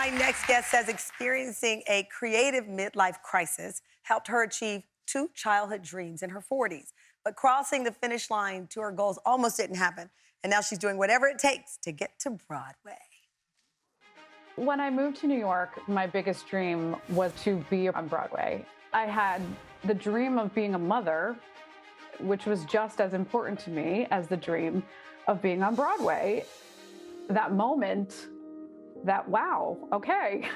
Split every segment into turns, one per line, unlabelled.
My next guest says experiencing a creative midlife crisis helped her achieve 2 childhood dreams in her 40s. But crossing the finish line to her goals almost didn't happen. And now she's doing whatever it takes to get to Broadway.
When I moved to New York, my biggest dream was to be on Broadway. I had the dream of being a mother, which was just as important to me as the dream of being on Broadway. That moment, that wow, okay,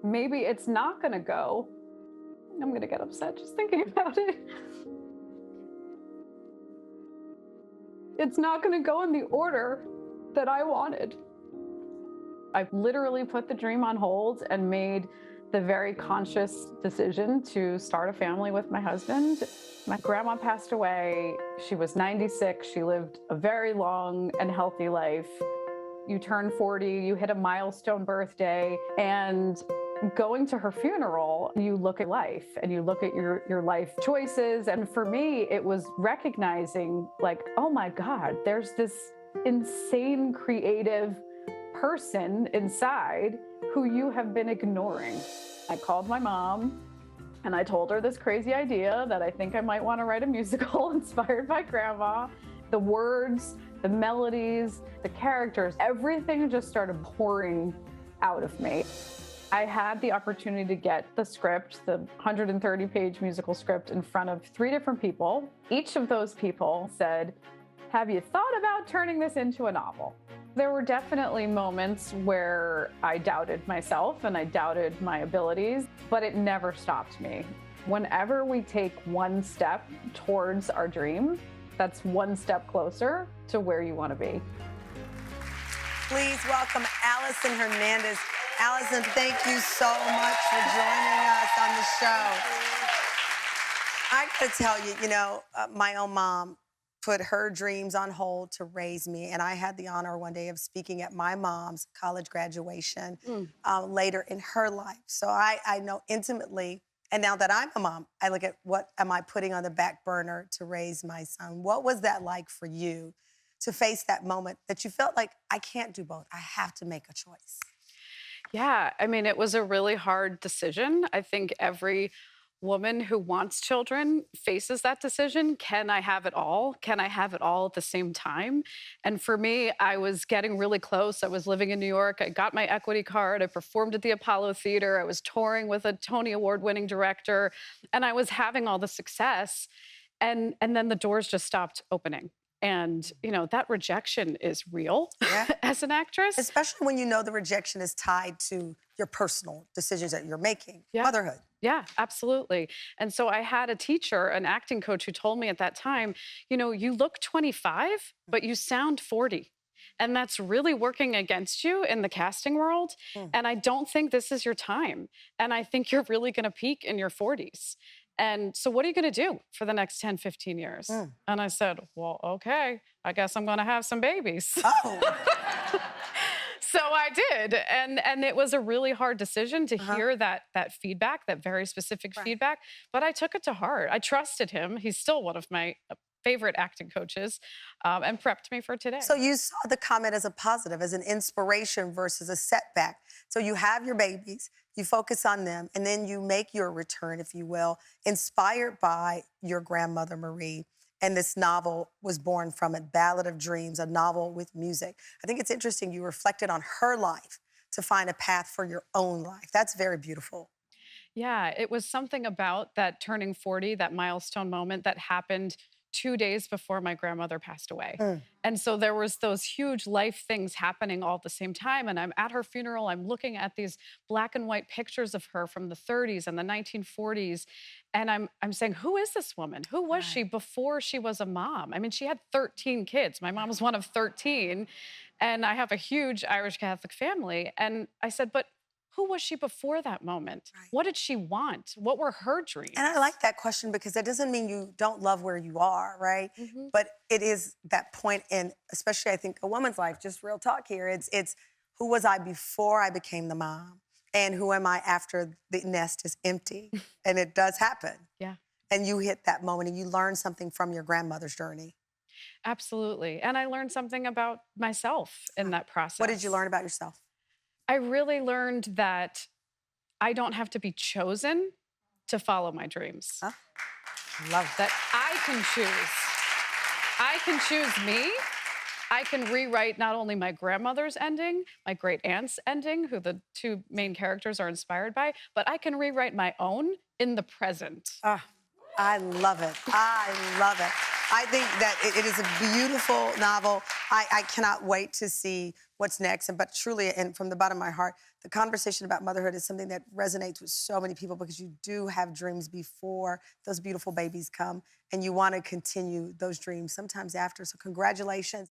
maybe it's not gonna go. I'm gonna get upset just thinking about it. It's not gonna go in the order that I wanted. I literally put the dream on hold and made the very conscious decision to start a family with my husband. My grandma passed away. She was 96. She lived a very long and healthy life. You turn 40, you hit a milestone birthday, and going to her funeral, you look at life and you look at your life choices. And for me, it was recognizing like, oh my God, there's this insane creative person inside who you have been ignoring. I called my mom and I told her this crazy idea that I think I might want to write a musical inspired by grandma. The words, the melodies, the characters, everything just started pouring out of me. I had the opportunity to get the script, the 130-page musical script, in front of 3 different people. Each of those people said, "Have you thought about turning this into a novel?" There were definitely moments where I doubted myself and I doubted my abilities, but it never stopped me. Whenever we take one step towards our dream, that's one step closer to where you want to be.
Please welcome Allison Hernandez. Allison, thank you so much for joining us on the show. I gotta tell you, my own mom put her dreams on hold to raise me, and I had the honor one day of speaking at my mom's college graduation later in her life. So I know intimately, and now that I'm a mom, I look at what am I putting on the back burner to raise my son. What was that like for you to face that moment that you felt like, I can't do both, I have to make a choice?
Yeah, I mean, it was a really hard decision. I think every woman who wants children faces that decision. Can I have it all? Can I have it all at the same time? And for me, I was getting really close. I was living in New York. I got my equity card. I performed at the Apollo Theater. I was touring with a Tony Award-winning director, and I was having all the success. And then the doors just stopped opening. And, that rejection is real as an actress.
Especially when you know the rejection is tied to your personal decisions that you're making, motherhood.
Yeah, absolutely. And so I had a teacher, an acting coach, who told me at that time, you look 25, but you sound 40. And that's really working against you in the casting world. And I don't think this is your time. And I think you're really going to peak in your 40s. And so what are you going to do for the next 10, 15 years? And I said, well, okay, I guess I'm going to have some babies.
Oh.
So I did. And it was a really hard decision to hear that feedback, that very specific feedback. But I took it to heart. I trusted him. He's still one of my favorite acting coaches, and prepped me for today.
So you saw the comment as a positive, as an inspiration versus a setback. So you have your babies, you focus on them, and then you make your return, if you will, inspired by your grandmother, Marie. And this novel was born from it, Ballad of Dreams, a novel with music. I think it's interesting you reflected on her life to find a path for your own life. That's very beautiful.
Yeah, it was something about that turning 40, that milestone moment that happened 2 days before my grandmother passed away. And so there was those huge life things happening all at the same time. And I'm at her funeral, I'm looking at these black and white pictures of her from the 30s and the 1940s. And I'm saying, who is this woman? Who was she before she was a mom? I mean, she had 13 kids. My mom was one of 13. And I have a huge Irish Catholic family. And I said, but who was she before that moment? What did she want? What were her dreams?
And I like that question because that doesn't mean you don't love where you are, right? But it is that point in, especially I think a woman's life, just real talk here, it's who was I before I became the mom? And who am I after the nest is empty? And it does happen.
Yeah.
And you hit that moment and you learn something from your grandmother's journey.
Absolutely. And I learned something about myself in that process.
What did you learn about yourself?
I really learned that I don't have to be chosen to follow my dreams.
Huh? Love that.
That I can choose. I can choose me. I can rewrite not only my grandmother's ending, my great aunt's ending, who the two main characters are inspired by, but I can rewrite my own in the present.
Ah, I love it. I love it. I think that it is a beautiful novel. I cannot wait to see what's next. But truly, and from the bottom of my heart, the conversation about motherhood is something that resonates with so many people because you do have dreams before those beautiful babies come, and you want to continue those dreams sometimes after. So congratulations.